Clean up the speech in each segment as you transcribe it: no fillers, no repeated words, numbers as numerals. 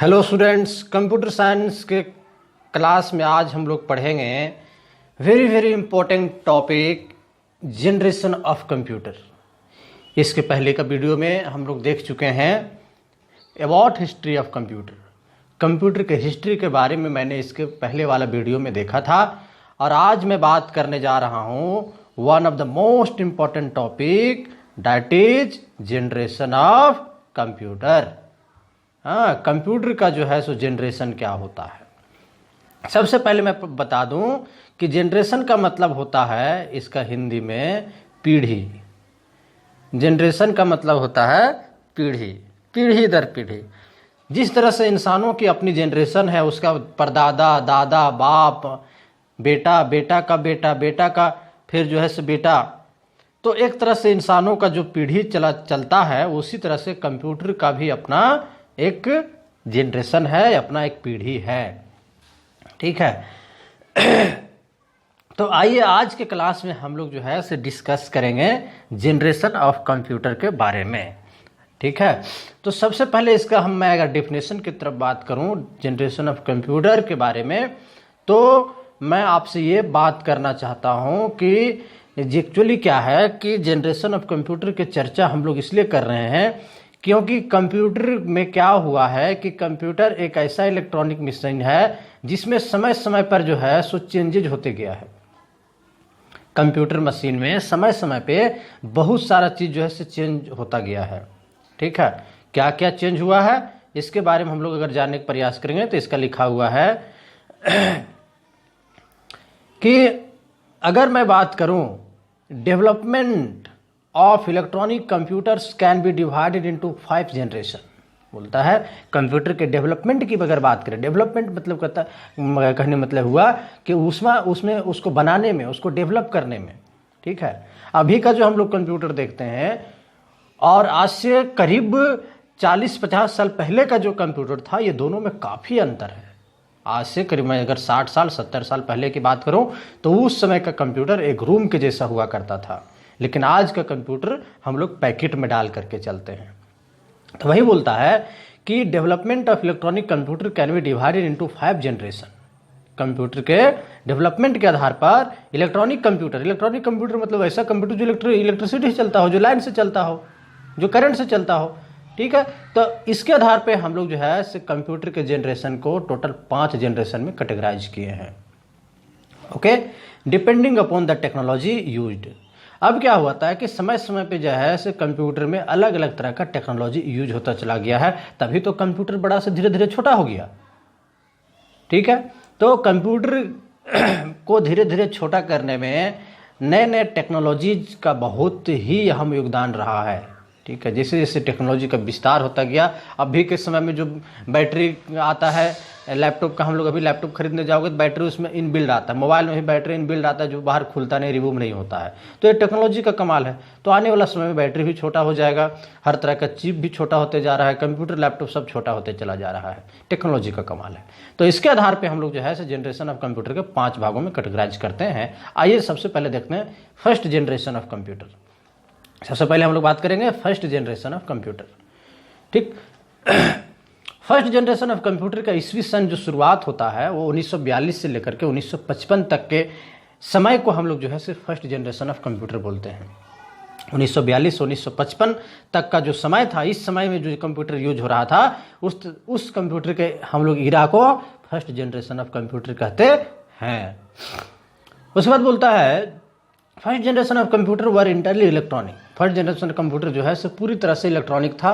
Hello students, computer science के class में आज हम लोग पढ़ेंगे very important topic generation of computer. इसके पहले का वीडियो में हम लोग देख चुके हैं about history of computer. Computer के हिस्ट्री के बारे में मैंने इसके पहले वाला वीडियो में देखा था और आज मैं बात करने जा रहा हूँ one of the most important topic that is generation of computer. हाँ, कंप्यूटर का जो है सो जनरेशन क्या होता है। सबसे पहले मैं बता दूं कि जनरेशन का मतलब होता है इसका हिंदी में पीढ़ी। जनरेशन का मतलब होता है पीढ़ी, पीढ़ी दर पीढ़ी। जिस तरह से इंसानों की अपनी जनरेशन है, उसका परदादा, दादा, बाप, बेटा, बेटा का बेटा, बेटा का फिर जो है सो बेटा, तो एक तरह से इंसानों का जो पीढ़ी चलता है, उसी तरह से कंप्यूटर का भी अपना एक जनरेशन है, अपना एक पीढ़ी है। ठीक है। तो आइए आज के क्लास में हम लोग जो है उसे डिस्कस करेंगे जनरेशन ऑफ कंप्यूटर के बारे में। ठीक है। तो सबसे पहले इसका मैं अगर डेफिनेशन की तरफ बात करूं जनरेशन ऑफ कंप्यूटर के बारे में, तो मैं आपसे ये बात करना चाहता हूं कि एक्चुअली क्या है कि जनरेशन ऑफ कंप्यूटर की चर्चा हम लोग इसलिए कर रहे हैं क्योंकि कंप्यूटर में क्या हुआ है कि कंप्यूटर एक ऐसा इलेक्ट्रॉनिक मशीन है जिसमें समय समय पर जो है सो चेंजेज होते गया है। कंप्यूटर मशीन में समय समय पे बहुत सारा चीज़ जो है सो चेंज होता गया है। ठीक है। क्या क्या चेंज हुआ है इसके बारे में हम लोग अगर जानने का प्रयास करेंगे तो इसका लिखा हुआ है कि अगर मैं बात करूं development of electronic computers can be divided into 5 generation. बोलता है कंप्यूटर के डेवलपमेंट की अगर बात करें, डेवलपमेंट मतलब कहने मतलब हुआ कि उसमें उसको बनाने में, उसको डेवलप करने में। ठीक है। अभी का जो हम लोग कंप्यूटर देखते हैं और आज से करीब 40-50 साल पहले का जो कंप्यूटर था, ये दोनों में काफ़ी अंतर है। आज से करीब मैं अगर 60 साल 70 साल पहले की बात करूं तो उस समय का कंप्यूटर एक रूम के जैसा हुआ करता था, लेकिन आज का कंप्यूटर हम लोग पैकेट में डाल करके चलते हैं। तो वही बोलता है कि development of electronic computer can be divided into 5 generation. Computer के डेवलपमेंट के आधार पर इलेक्ट्रॉनिक कंप्यूटर मतलब ऐसा कंप्यूटर जो इलेक्ट्रिसिटी से चलता हो, जो लाइन से चलता हो, जो करंट से चलता हो। ठीक है। तो इसके आधार पे हम लोग जो है कंप्यूटर के जनरेशन को टोटल 5 जनरेशन में कैटेगराइज किए हैं। Okay, depending upon the technology used. अब क्या होता है कि समय समय पे जो है कंप्यूटर में अलग अलग तरह का टेक्नोलॉजी यूज होता चला गया है, तभी तो कंप्यूटर बड़ा से धीरे धीरे छोटा हो गया। ठीक है। तो कंप्यूटर को धीरे धीरे छोटा करने में नए नए टेक्नोलॉजीज का बहुत ही अहम योगदान रहा है। ठीक है। जैसे जैसे टेक्नोलॉजी का विस्तार होता गया, अभी के समय में जो बैटरी आता है लैपटॉप का, हम लोग अभी लैपटॉप खरीदने जाओगे तो बैटरी उसमें इनबिल्ड आता है, मोबाइल में भी बैटरी इनबिल्ड आता है जो बाहर खुलता नहीं, रिमूव नहीं होता है। तो ये टेक्नोलॉजी का कमाल है। तो आने वाला समय में बैटरी भी छोटा हो जाएगा, हर तरह का चिप भी छोटा होते जा रहा है, कंप्यूटर लैपटॉप सब छोटा होते चला जा रहा है। टेक्नोलॉजी का कमाल है। तो इसके आधार पर हम लोग जो है जनरेशन ऑफ कंप्यूटर के 5 भागों में कैटेगराइज करते हैं। आइए सबसे पहले देखते हैं फर्स्ट जनरेशन ऑफ कंप्यूटर। सबसे पहले हम लोग बात करेंगे फर्स्ट जनरेशन ऑफ कंप्यूटर। ठीक। फर्स्ट जनरेशन ऑफ कंप्यूटर का ईस्वी सन जो शुरुआत होता है वो 1942 से लेकर के 1955 तक के समय को हम लोग जो है सिर्फ फर्स्ट जनरेशन ऑफ कंप्यूटर बोलते हैं। 1942 से 1955 तक का जो समय था, इस समय में जो कंप्यूटर यूज हो रहा था, उस कंप्यूटर के हम लोग इरा को फर्स्ट जनरेशन ऑफ कंप्यूटर कहते हैं। उसके बाद बोलता है first generation of computer were इंटरली electronic. First generation computer जो है पूरी तरह से इलेक्ट्रॉनिक था,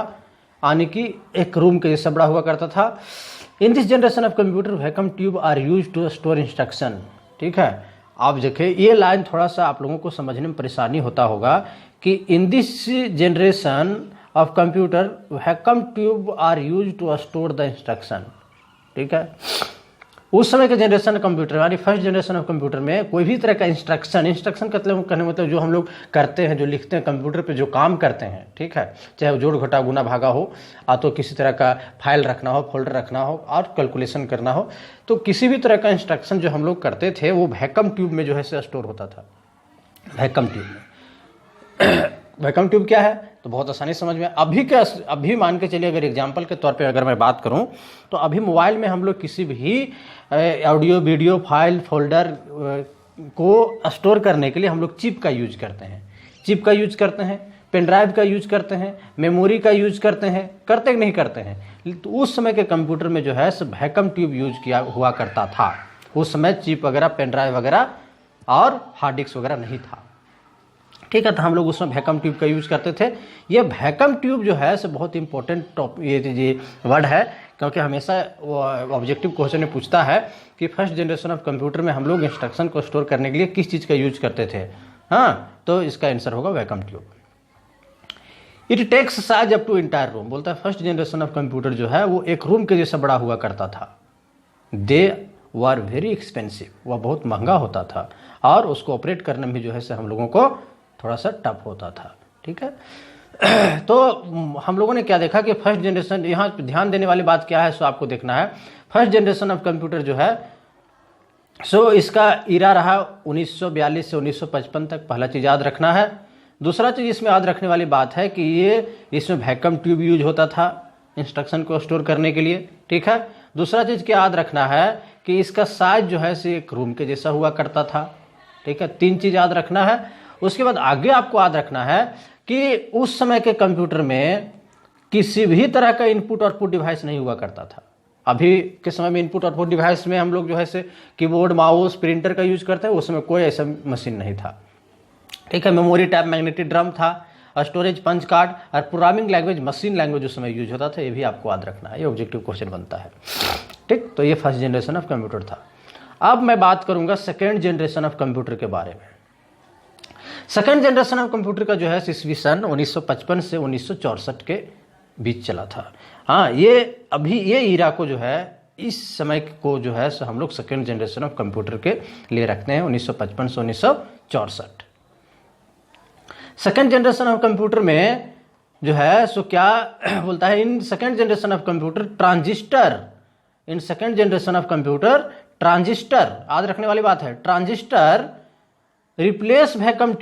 यानी कि एक रूम के जैसा बड़ा हुआ करता था। In this generation of computer vacuum tube are use to store instruction. ठीक है। आप देखिए ये लाइन थोड़ा सा आप लोगों को समझने में परेशानी होता होगा कि in this generation of computer vacuum tube are use to store the instruction. ठीक है। उस समय के जनरेशन कंप्यूटर यानी फर्स्ट जनरेशन ऑफ कंप्यूटर में कोई भी तरह का इंस्ट्रक्शन कहने मतलब जो हम लोग करते हैं, जो लिखते हैं कंप्यूटर पे, जो काम करते हैं। ठीक है। चाहे वो जोड़ घटा गुना भागा हो, तो किसी तरह का फाइल रखना हो, फोल्डर रखना हो और कैलकुलेशन करना हो, तो किसी भी तरह का इंस्ट्रक्शन जो हम लोग करते थे वो वैक्यूम ट्यूब में जो है स्टोर होता था। वैक्यूम ट्यूब में वैक्यूम ट्यूब क्या है? तो बहुत आसानी समझ में। अभी मान के चलिए, अगर एग्जांपल के तौर पे अगर मैं बात करूं, तो अभी मोबाइल में हम लोग किसी भी ऑडियो वीडियो फाइल फोल्डर को स्टोर करने के लिए हम लोग चिप का यूज करते हैं, पेन ड्राइव का यूज करते हैं, मेमोरी का यूज करते हैं, करते नहीं करते हैं। तो उस समय के कंप्यूटर में जो है वैक्यूम ट्यूब यूज किया हुआ करता था। उस समय चिप वगैरह, पेन ड्राइव वगैरह और हार्ड डिस्क वगैरह नहीं था, ठीक है। तो हम लोग उसमें वैक्यूम ट्यूब का यूज करते थे। ये वैक्यूम ट्यूब जो है बहुत इंपॉर्टेंट ये वर्ड है, क्योंकि हमेशा ऑब्जेक्टिव क्वेश्चन में पूछता है कि फर्स्ट जनरेशन ऑफ कंप्यूटर में हम लोग इंस्ट्रक्शन को स्टोर करने के लिए किस चीज़ का यूज करते थे। हाँ, तो इसका आंसर होगा vacuum tube. It takes size up to entire room. बोलता है फर्स्ट जनरेशन ऑफ कंप्यूटर जो है वो एक रूम के जैसा बड़ा हुआ करता था। दे वर वेरी एक्सपेंसिव, वह बहुत महंगा होता था और उसको ऑपरेट करने में जो है हम लोगों को थोड़ा सा टफ होता था, ठीक है। तो हम लोगों ने क्या देखा कि फर्स्ट जनरेशन, यहाँ ध्यान देने वाली बात क्या है सो आपको देखना है। फर्स्ट जनरेशन ऑफ कंप्यूटर जो है सो इसका इरा रहा 1942 से 1955 तक, पहला चीज़ याद रखना है। दूसरा चीज़ इसमें याद रखने वाली बात है कि इसमें वैक्यूम ट्यूब यूज होता था इंस्ट्रक्शन को स्टोर करने के लिए, ठीक है। दूसरा चीज़ क्या याद रखना है कि इसका साइज जो है एक रूम के जैसा हुआ करता था, ठीक है। 3 चीज़ याद रखना है। उसके बाद आगे आपको याद रखना है कि उस समय के कंप्यूटर में किसी भी तरह का इनपुट आउटपुट डिवाइस नहीं हुआ करता था। अभी के समय में इनपुट आउटपुट डिवाइस में हम लोग जो है कीबोर्ड, माउस, प्रिंटर का यूज करते हैं, उस समय कोई ऐसा मशीन नहीं था, ठीक है। मेमोरी टैप मैग्नेटिक ड्रम था, स्टोरेज पंच कार्ड और प्रोग्रामिंग लैंग्वेज मशीन लैंग्वेज उस समय यूज होता था। ये भी आपको याद रखना है, ये ऑब्जेक्टिव क्वेश्चन बनता है, ठीक। तो ये फर्स्ट जनरेशन ऑफ कंप्यूटर था। अब मैं बात करूंगा सेकेंड जनरेशन ऑफ कंप्यूटर के बारे में। सेकेंड जनरेशन ऑफ कंप्यूटर का जो है ईस्वी सन 1955 से 1964 के बीच चला था। हाँ, ये ईरा को जो है, इस समय को जो है हम लोग सेकेंड जनरेशन ऑफ कंप्यूटर के लिए रखते हैं, 1955 से 1964। सेकेंड जनरेशन ऑफ कंप्यूटर में जो है सो क्या बोलता है, in second generation of computer transistor, याद रखने वाली बात है, ट्रांजिस्टर रिप्लेस वैक्यूम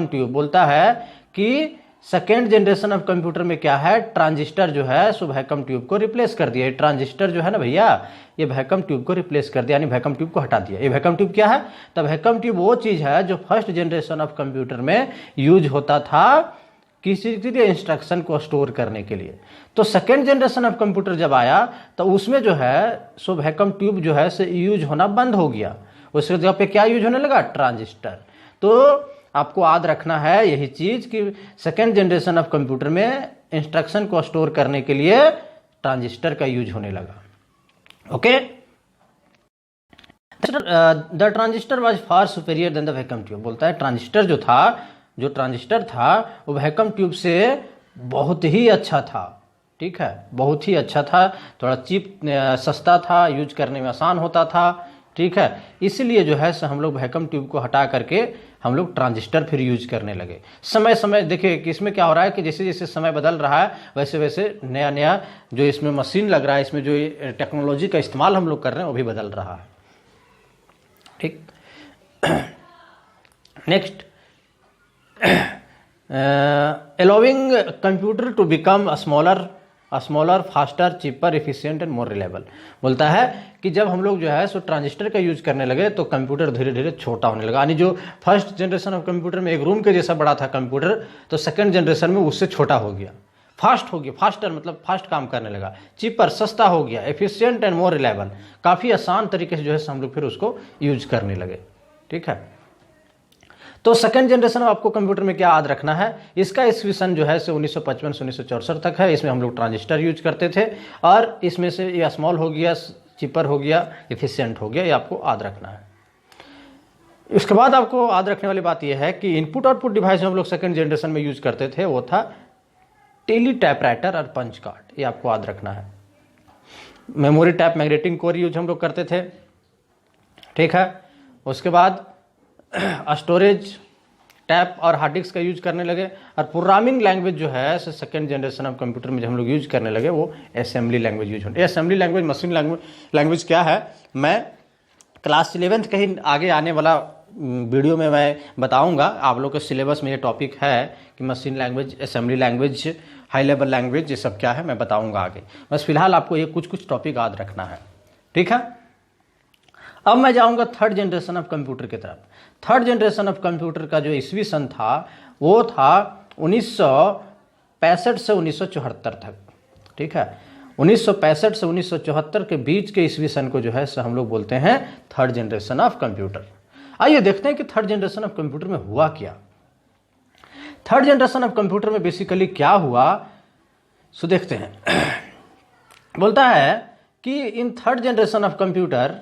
ट्यूब। बोलता है कि सेकेंड जनरेशन ऑफ कंप्यूटर में क्या है, ट्रांजिस्टर जो है सो वैक्यूम ट्यूब को रिप्लेस कर दिया। ट्रांजिस्टर जो है ना भैया, ये वैक्यूम ट्यूब को रिप्लेस कर दिया, यानी वैक्यूम ट्यूब को हटा दिया। ये वैक्यूम ट्यूब क्या है, तब वैक्यूम ट्यूब वो चीज है जो फर्स्ट जनरेशन ऑफ कंप्यूटर में यूज होता था किसी के इंस्ट्रक्शन को स्टोर करने के लिए। तो सेकेंड जनरेशन ऑफ कंप्यूटर जब आया तो उसमें जो है सो वैक्यूम ट्यूब जो है यूज होना बंद हो गया। उसके जगह पे क्या यूज होने लगा, ट्रांजिस्टर। तो आपको याद रखना है यही चीज कि सेकेंड जनरेशन ऑफ कंप्यूटर में इंस्ट्रक्शन को स्टोर करने के लिए ट्रांजिस्टर का यूज होने लगा, okay. The transistor was far superior than the vacuum tube. बोलता है ट्रांजिस्टर जो ट्रांजिस्टर था वो वैक्यूम ट्यूब से बहुत ही अच्छा था, ठीक है, बहुत ही अच्छा था। थोड़ा चीप, सस्ता था, यूज करने में आसान होता था, ठीक है। इसलिए जो है हम लोग वैक्यूम ट्यूब को हटा करके हम लोग ट्रांजिस्टर फिर यूज करने लगे। समय देखिए कि इसमें क्या हो रहा है कि जैसे जैसे समय बदल रहा है वैसे वैसे नया जो इसमें मशीन लग रहा है, इसमें जो टेक्नोलॉजी का इस्तेमाल हम लोग कर रहे हैं वो भी बदल रहा है, ठीक। Next, allowing computer to become a smaller, faster, cheaper, efficient and more reliable। बोलता है कि जब हम लोग जो है सो ट्रांजिस्टर का यूज करने लगे तो कंप्यूटर धीरे धीरे छोटा होने लगा। यानी जो फर्स्ट जनरेशन ऑफ कंप्यूटर में एक रूम के जैसा बड़ा था कंप्यूटर, तो सेकंड जनरेशन में उससे छोटा हो गया, फास्ट हो गया। फास्टर मतलब फास्ट काम करने लगा, चीपर सस्ता हो गया, एफिशिएंट एंड मोर रिलायबल, काफ़ी आसान तरीके से जो है हम लोग फिर उसको यूज करने लगे, ठीक है। तो सेकंड जनरेशन आपको कंप्यूटर में क्या याद रखना है, इसका ईस्वी सन जो है 1955 से 1964 तक है। इसमें हम लोग ट्रांजिस्टर यूज करते थे और इसमें से ये स्मॉल हो गया, चीपर हो गया, एफिशिएंट हो गया, ये आपको याद रखना है। इसके बाद आपको याद रखने वाली बात यह है कि इनपुट आउटपुट डिवाइस जो हम लोग सेकंड जनरेशन में यूज करते थे वो था टेली टाइपराइटर और पंच कार्ड, ये आपको याद रखना है। Memory tap magnetic core use हम लोग करते थे, ठीक है। उसके बाद स्टोरेज टैप और हार्ड डिस्क का यूज करने लगे और प्रोग्रामिंग लैंग्वेज जो है सेकंड जनरेशन ऑफ कंप्यूटर में जो हम लोग यूज करने लगे वो असेंबली लैंग्वेज यूज होती है। असेंबली लैंग्वेज, मशीन लैंग्वेज क्या है, मैं क्लास 11th कहीं आगे आने वाला वीडियो में मैं बताऊंगा। आप लोग के सिलेबस में ये टॉपिक है कि machine language, assembly language, high level language, ये सब क्या है मैं बताऊंगा आगे। बस फिलहाल आपको ये कुछ टॉपिक याद रखना है, ठीक है। अब मैं जाऊंगा थर्ड जनरेशन ऑफ कंप्यूटर की तरफ। थर्ड जनरेशन ऑफ कंप्यूटर का जो ईस्वी सन था वो था 1965 से 1974 तक, ठीक है। 1965 से 1974 के बीच के ईस्वी सन को जो है हम लोग बोलते हैं थर्ड जनरेशन ऑफ कंप्यूटर। आइए देखते हैं कि थर्ड जनरेशन ऑफ कंप्यूटर में हुआ क्या। थर्ड जनरेशन ऑफ कंप्यूटर में बेसिकली क्या हुआ, सो देखते हैं। बोलता है कि in third generation of computer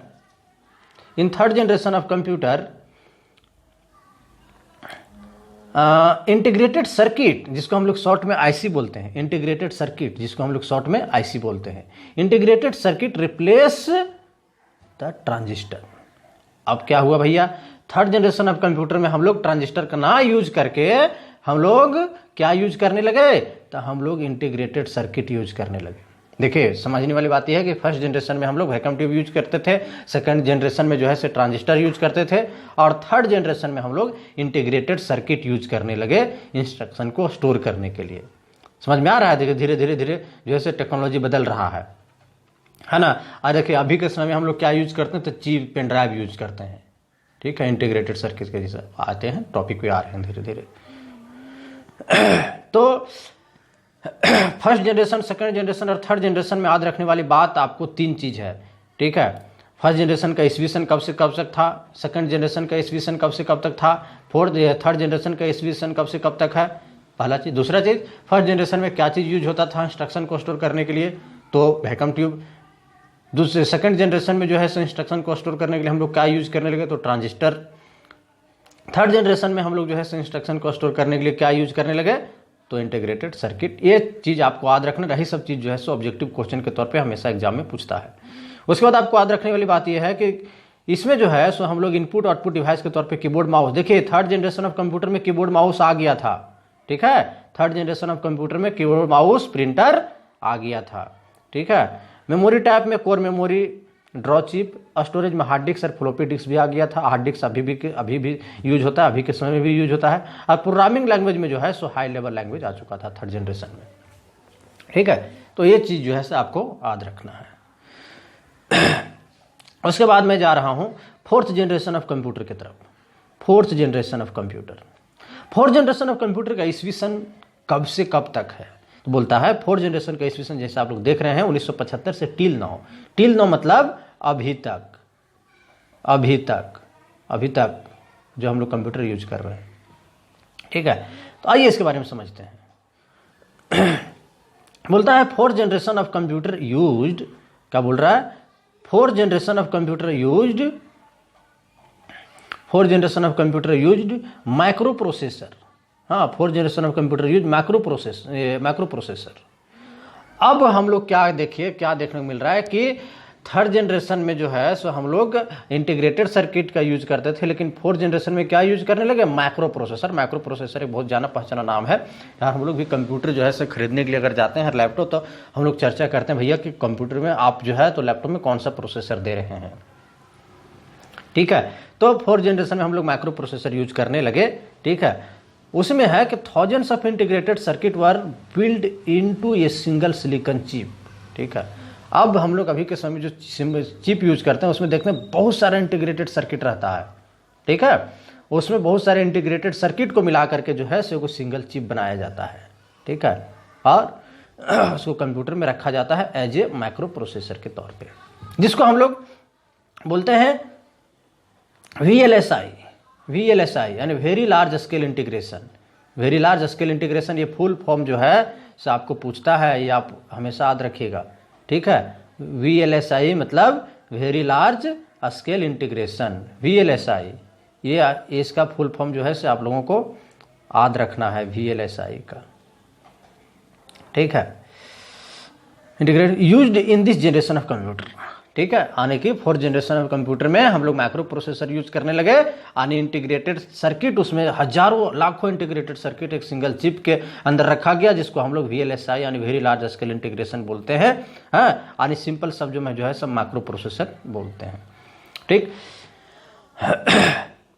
integrated circuit, जिसको हम लोग शॉर्ट में आईसी बोलते हैं, इंटीग्रेटेड सर्किट जिसको हम लोग शॉर्ट में आईसी बोलते हैं, integrated circuit replace the transistor. अब क्या हुआ भैया, थर्ड जनरेशन ऑफ कंप्यूटर में हम लोग ट्रांजिस्टर का ना यूज करके हम लोग क्या यूज करने लगे, तो हम लोग इंटीग्रेटेड सर्किट यूज करने लगे। देखिए समझने वाली बात यह है कि फर्स्ट जनरेशन में हम लोग वैक्यूम ट्यूब यूज करते थे, सेकंड जनरेशन में जो है से ट्रांजिस्टर यूज करते थे, और थर्ड जनरेशन में हम लोग इंटीग्रेटेड सर्किट यूज करने लगे इंस्ट्रक्शन को स्टोर करने के लिए। समझ में आ रहा है, धीरे धीरे धीरे जो है से टेक्नोलॉजी बदल रहा है ना। और देखिए अभी के समय में हम लोग क्या यूज करते हैं, तो चिप पेन ड्राइव यूज करते हैं, ठीक है। इंटीग्रेटेड सर्किट के जैसे आते हैं, टॉपिक पे आ रहे हैं धीरे धीरे। तो फर्स्ट जनरेशन, सेकंड जनरेशन और थर्ड जनरेशन में याद रखने वाली बात आपको तीन चीज है, ठीक है। फर्स्ट जनरेशन का ईस्वी सन कब से कब तक था, सेकंड जनरेशन का ईस्वी सन कब से कब तक था, थर्ड जनरेशन का ईस्वी सन कब से कब तक है, पहला चीज। दूसरा चीज, फर्स्ट जनरेशन में क्या चीज यूज होता था इंस्ट्रक्शन को स्टोर करने के लिए, तो वैक्यूम ट्यूब। दूसरे सेकंड जनरेशन में जो है इंस्ट्रक्शन को स्टोर करने के लिए हम लोग क्या यूज करने लगे, तो ट्रांजिस्टर। थर्ड जनरेशन में हम लोग जो है इंस्ट्रक्शन को स्टोर करने के लिए क्या यूज करने लगे, तो इंटीग्रेटेड सर्किट। ये चीज आपको याद रखना, रही सब चीज जो है सो ऑब्जेक्टिव क्वेश्चन के तौर पे हमेशा एग्जाम में पूछता है। उसके बाद आपको याद रखने वाली बात यह है कि इसमें जो है सो हम लोग इनपुट आउटपुट डिवाइस के तौर पे कीबोर्ड माउस, देखिए थर्ड जनरेशन ऑफ कंप्यूटर में कीबोर्ड माउस आ गया था, ठीक है। थर्ड जनरेशन ऑफ कंप्यूटर में कीबोर्ड माउस प्रिंटर आ गया था, ठीक है। मेमोरी टाइप में core memory, draw chip, storage में हार्ड डिस्क और फ्लॉपी डिस्क भी आ गया था। हार्ड डिस्क अभी भी यूज होता है, अभी के समय में भी यूज होता है। और प्रोग्रामिंग लैंग्वेज में जो है सो हाई लेवल लैंग्वेज आ चुका था थर्ड जनरेशन में, ठीक है। तो ये चीज जो है सो आपको याद रखना है। उसके बाद मैं जा रहा हूं फोर्थ जनरेशन ऑफ कंप्यूटर की तरफ। Fourth generation of computer, fourth generation of computer का ईस्वी सन कब से कब तक है, तो बोलता है फोर्थ जनरेशन का ईस्वी सन जैसे आप लोग देख रहे हैं 1975 से टिल नाउ मतलब अभी तक जो हम लोग कंप्यूटर यूज कर रहे हैं, ठीक है। तो आइए इसके बारे में समझते हैं। बोलता है fourth generation of computer used, क्या बोल रहा है, fourth generation of computer used microprocessor. हाँ, fourth generation of computer use microprocessor. अब हम लोग क्या देखने को मिल रहा है कि थर्ड जनरेशन में जो है सो हम लोग इंटीग्रेटेड सर्किट का यूज करते थे, लेकिन फोर्थ जनरेशन में क्या यूज करने लगे, माइक्रो प्रोसेसर एक बहुत जाना पहचाना नाम है यार। हम लोग भी कंप्यूटर जो है सो खरीदने के लिए अगर जाते हैं लैपटॉप, तो हम लोग चर्चा करते हैं भैया कि कंप्यूटर में आप जो है तो लैपटॉप में कौन सा प्रोसेसर दे रहे हैं, ठीक है। तो फोर्थ जनरेशन में हम लोग माइक्रो प्रोसेसर यूज करने लगे, ठीक है। उसमें है कि thousands of integrated circuit were build into a single silicon chip, ठीक है। अब हम लोग अभी के समय जो चिप यूज करते हैं उसमें देखते हैं बहुत सारा इंटीग्रेटेड सर्किट रहता है, ठीक है। उसमें बहुत सारे इंटीग्रेटेड सर्किट को मिला करके जो है सो सिंगल चिप बनाया जाता है, ठीक है। और उसको कंप्यूटर में रखा जाता है एज ए माइक्रो प्रोसेसर के तौर पे, जिसको हम लोग बोलते हैं VLSI यानी very large scale integration. Very large scale integration ये फुल फॉर्म जो है सो आपको पूछता है, ये आप हमेशा याद रखिएगा, ठीक है। VLSI मतलब very large scale integration, VLSI ये इसका फुल फॉर्म जो है सो आप लोगों को याद रखना है VLSI का, ठीक है। Integrated used in this generation of computer, ठीक है। आने की फोर्थ जनरेशन ऑफ कंप्यूटर में हम लोग माइक्रो प्रोसेसर यूज करने लगे। आने इंटीग्रेटेड सर्किट, उसमें हजारों लाखों इंटीग्रेटेड सर्किट एक सिंगल चिप के अंदर रखा गया, जिसको हम लोग VLSI यानी वेरी लार्ज स्केल इंटीग्रेशन बोलते हैं। हाँ, आने सिंपल शब्दों में जो है सब माइक्रो प्रोसेसर बोलते हैं, ठीक।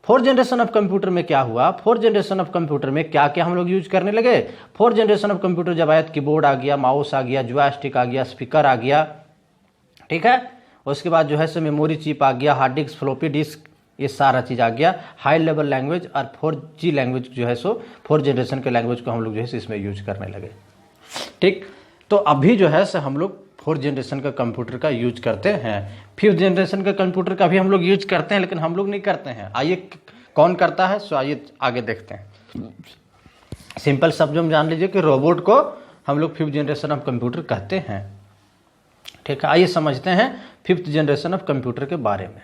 फोर्थ जनरेशन ऑफ कंप्यूटर में क्या हुआ, फोर्थ जनरेशन ऑफ कंप्यूटर में क्या क्या हम लोग यूज करने लगे। फोर्थ जनरेशन ऑफ कंप्यूटर जब आया, कीबोर्ड आ गया, माउस आ गया, जॉयस्टिक आ गया, स्पीकर आ गया, ठीक है। उसके बाद जो है सो मेमोरी चिप आ गया, हार्ड डिस्क, फ्लॉपी डिस्क, ये सारा चीज़ आ गया। हाई लेवल लैंग्वेज और 4G लैंग्वेज जो है सो फोर्थ जनरेशन के लैंग्वेज को हम लोग जो है सो इसमें यूज करने लगे, ठीक। तो अभी जो है सो हम लोग फोर्थ जनरेशन का कंप्यूटर का यूज करते हैं। फिफ्थ जनरेशन का कंप्यूटर का भी हम लोग यूज करते हैं, लेकिन हम लोग नहीं करते हैं। आइए कौन करता है, सो आइए आगे देखते हैं। सिंपल शब्द में जान लीजिए कि रोबोट को हम लोग फिफ्थ जनरेशन ऑफ कंप्यूटर कहते हैं, ठीक है। आइए समझते हैं फिफ्थ जनरेशन ऑफ कंप्यूटर के बारे में,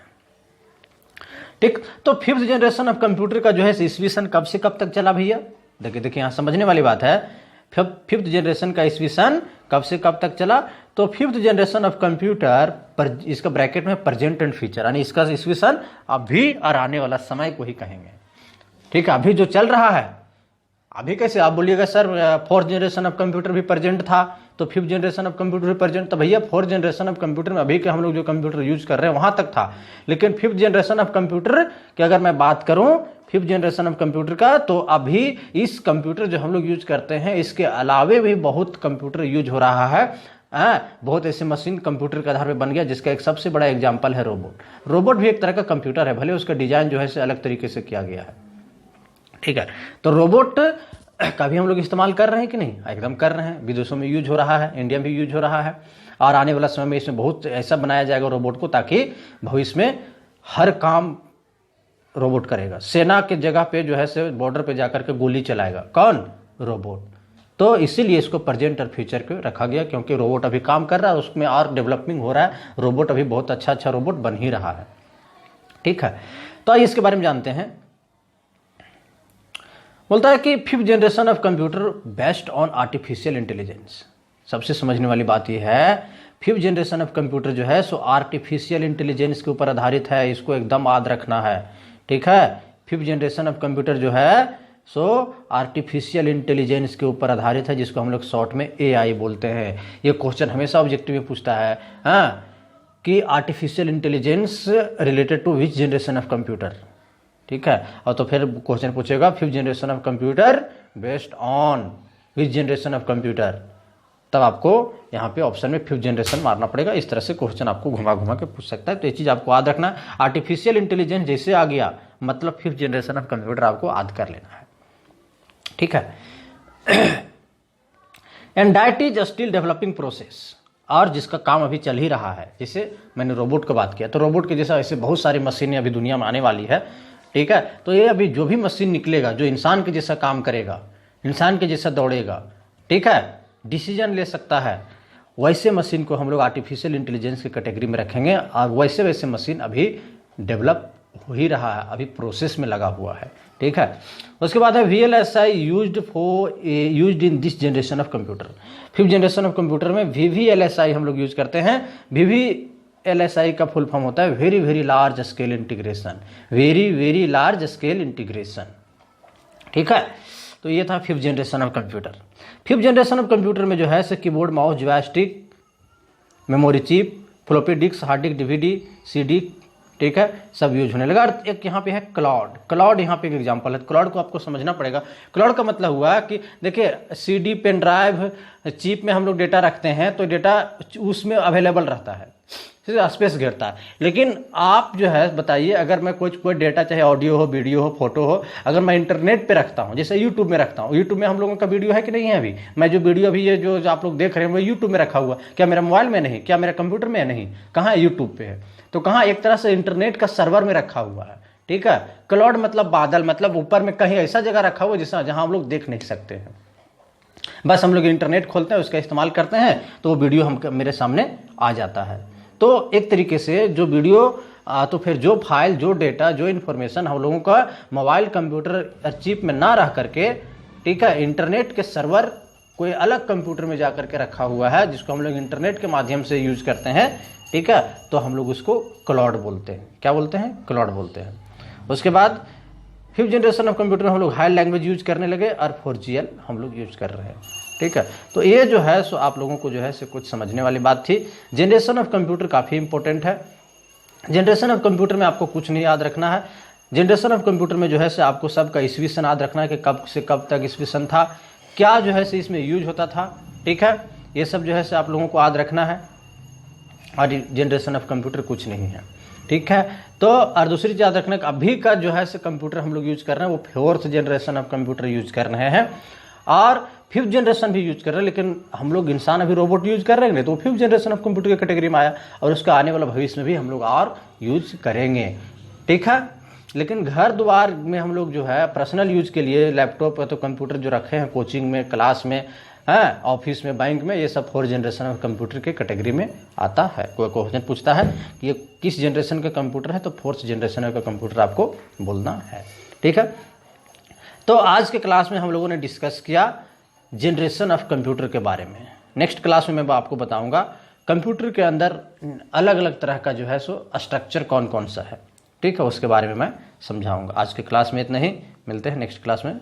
ठीक। तो फिफ्थ जनरेशन ऑफ कंप्यूटर का जो है ईस्वी सन कब से कब तक चला भैया, देखिए यहाँ समझने वाली बात है। फिफ्थ जनरेशन का ईस्वी सन कब से कब तक चला, तो फिफ्थ जनरेशन ऑफ कंप्यूटर पर, इसका ब्रैकेट में प्रेजेंट एंड फ्यूचर, यानी इसका ईस्वी सन अभी और आने वाला समय को ही कहेंगे, ठीक है। अभी जो चल रहा है, अभी कैसे आप बोलिएगा sir fourth generation of computer भी प्रेजेंट था तो फिफ्थ जनरेशन ऑफ कंप्यूटर भी प्रेजेंट, तो भैया फोर्थ जनरेशन ऑफ कंप्यूटर में अभी के हम लोग जो कंप्यूटर यूज कर रहे हैं वहां तक था। लेकिन फिफ्थ जनरेशन ऑफ कंप्यूटर की अगर मैं बात करूं, फिफ्थ जनरेशन ऑफ कंप्यूटर का, तो अभी इस कंप्यूटर जो हम लोग यूज करते हैं इसके अलावे भी बहुत कंप्यूटर यूज हो रहा है। बहुत ऐसे मशीन कंप्यूटर के आधार पर बन गया, जिसका एक सबसे बड़ा एग्जाम्पल है रोबोट। रोबोट भी एक तरह का कंप्यूटर है, भले उसका डिजाइन जो है अलग तरीके से किया गया है, ठीक है। तो रोबोट का भी हम लोग इस्तेमाल कर रहे हैं कि नहीं, एकदम कर रहे हैं। विदेशों में यूज हो रहा है, इंडिया में भी यूज हो रहा है, और आने वाला समय में इसमें बहुत ऐसा बनाया जाएगा रोबोट को, ताकि भविष्य में हर काम रोबोट करेगा। सेना के जगह पे जो है से बॉर्डर पे जाकर के गोली चलाएगा कौन, रोबोट। तो इसीलिए इसको प्रेजेंट और फ्यूचर पे रखा गया, क्योंकि रोबोट अभी काम कर रहा है, उसमें और डेवलपिंग हो रहा है। रोबोट अभी बहुत अच्छा रोबोट बन ही रहा है, ठीक है। तो आइए इसके बारे में जानते हैं। बोलता है कि fifth generation of computer based on artificial intelligence. सबसे समझने वाली बात यह है, फिफ्थ जनरेशन ऑफ कंप्यूटर जो है सो आर्टिफिशियल इंटेलिजेंस के ऊपर आधारित है, इसको एकदम याद रखना है, ठीक है। फिफ्थ जनरेशन ऑफ कंप्यूटर जो है सो आर्टिफिशियल इंटेलिजेंस के ऊपर आधारित है, जिसको हम लोग शॉर्ट में AI बोलते हैं। ये क्वेश्चन हमेशा ऑब्जेक्टिव में पूछता है, कि artificial intelligence related to which generation of computer, ठीक है। और तो फिर क्वेश्चन पूछेगा fifth generation of computer based on which generation of computer, तब आपको यहाँ पे ऑप्शन में फिफ्थ जनरेशन मारना पड़ेगा। इस तरह से क्वेश्चन आपको घुमा के पूछ सकता है, तो ये चीज़ आपको याद रखना है। आर्टिफिशियल इंटेलिजेंस जैसे आ गया, मतलब फिफ्थ जनरेशन ऑफ कंप्यूटर आपको याद कर लेना है, ठीक है। And that is still developing process, और जिसका काम अभी चल ही रहा है। जैसे मैंने रोबोट की बात किया, तो रोबोट के जैसा ऐसे बहुत सारी मशीनें अभी दुनिया में आने वाली है, ठीक है। तो ये अभी जो भी मशीन निकलेगा जो इंसान के जैसा काम करेगा, इंसान के जैसा दौड़ेगा, ठीक है, डिसीजन ले सकता है, वैसे मशीन को हम लोग आर्टिफिशियल इंटेलिजेंस की कैटेगरी में रखेंगे। और वैसे मशीन अभी डेवलप हो ही रहा है, अभी प्रोसेस में लगा हुआ है, ठीक है। उसके बाद है VLSI used in this generation of computer. Fifth generation of computer में VLSI हम लोग यूज करते हैं। VLSI का फुल फॉर्म होता है very large scale integration, very large scale integration, ठीक है। तो ये था fifth generation of computer. Fifth generation of computer में जो है से keyboard, mouse, joystick, memory chip, floppy disk, hard disk, DVD, CD, ठीक है, सब यूज होने लगा। एक यहाँ पे है क्लाउड यहाँ पे एक एग्जांपल है। क्लाउड को आपको समझना पड़ेगा। क्लाउड का मतलब हुआ कि देखिए CD, पेन ड्राइव, चिप में हम लोग डेटा रखते हैं, तो डेटा उसमें अवेलेबल रहता है, स्पेस घेरता है। लेकिन आप जो है बताइए, अगर मैं कोई डेटा, चाहे ऑडियो हो, वीडियो हो, फोटो हो, अगर मैं इंटरनेट पे रखता हूँ, जैसे यूट्यूब में रखता हूँ, यूट्यूब में हम लोगों का वीडियो है कि नहीं है? अभी मैं जो वीडियो अभी ये जो आप लोग देख रहे हैं वो यूट्यूब में रखा हुआ, क्या मेरा मोबाइल में नहीं, क्या मेरा कंप्यूटर में नहीं, कहाँ है? यूट्यूब पे है। तो कहाँ? एक तरह से इंटरनेट का सर्वर में रखा हुआ है, ठीक है। क्लाउड मतलब बादल, मतलब ऊपर में कहीं ऐसा जगह रखा हुआ जैसा जहाँ हम लोग देख नहीं सकते हैं। बस हम लोग इंटरनेट खोलते हैं, उसका इस्तेमाल करते हैं, तो वो वीडियो हम मेरे सामने आ जाता है। तो एक तरीके से जो वीडियो तो फिर जो फाइल, जो डेटा, जो इन्फॉर्मेशन हम लोगों का मोबाइल, कंप्यूटर, चिप में ना रह करके, ठीक है, इंटरनेट के सर्वर कोई अलग कंप्यूटर में जा करके रखा हुआ है, जिसको हम लोग इंटरनेट के माध्यम से यूज करते हैं, ठीक है, तो हम लोग उसको क्लाउड बोलते हैं। क्या बोलते हैं? क्लाउड बोलते हैं। उसके बाद फिफ्थ जनरेशन ऑफ कंप्यूटर में हम लोग हाई लैंग्वेज यूज करने लगे और 4GL हम लोग यूज कर रहे हैं, ठीक है। तो ये जो है सो आप लोगों को जो है सो कुछ समझने वाली बात थी। जनरेशन ऑफ कंप्यूटर काफ़ी इंपॉर्टेंट है। जनरेशन ऑफ कंप्यूटर में आपको कुछ नहीं याद रखना है। जनरेशन ऑफ कंप्यूटर में जो है से आपको सबका ईस्वी सन याद रखना है कि कब से कब तक ईस्वी सन था, क्या जो है से इसमें यूज होता था, ठीक है, ये सब जो है से आप लोगों को याद रखना है। और जनरेशन ऑफ कंप्यूटर कुछ नहीं है, ठीक है। तो और दूसरी चीज़ याद रखना कि अभी का जो है से कंप्यूटर हम लोग यूज कर रहे हैं वो fourth generation of computer use कर रहे हैं और फिफ्थ जनरेशन भी यूज कर रहे हैं, लेकिन हम लोग इंसान अभी रोबोट यूज कर रहे हैं, तो वो फिफ्थ जनरेशन ऑफ कंप्यूटर की कैटेगरी में आया और उसका आने वाला भविष्य में भी हम लोग और यूज करेंगे, ठीक है। लेकिन घर द्वार में हम लोग जो है पर्सनल यूज के लिए लैपटॉप तो कंप्यूटर जो रखे हैं कोचिंग में, क्लास में, है ऑफिस में, बैंक में, ये सब फोर्थ जनरेशन ऑफ कंप्यूटर के कैटेगरी में आता है। कोई क्वेश्चन पूछता है कि ये किस जनरेशन का कंप्यूटर है, तो फोर्थ जनरेशन का कंप्यूटर आपको बोलना है, ठीक है। तो आज के क्लास में हम लोगों ने डिस्कस किया जनरेशन ऑफ कंप्यूटर के बारे में। नेक्स्ट क्लास में मैं आपको बताऊंगा कंप्यूटर के अंदर अलग अलग तरह का जो है सो स्ट्रक्चर कौन कौन सा है, ठीक है, उसके बारे में मैं समझाऊंगा। आज के क्लास में इतना ही, मिलते हैं नेक्स्ट क्लास में।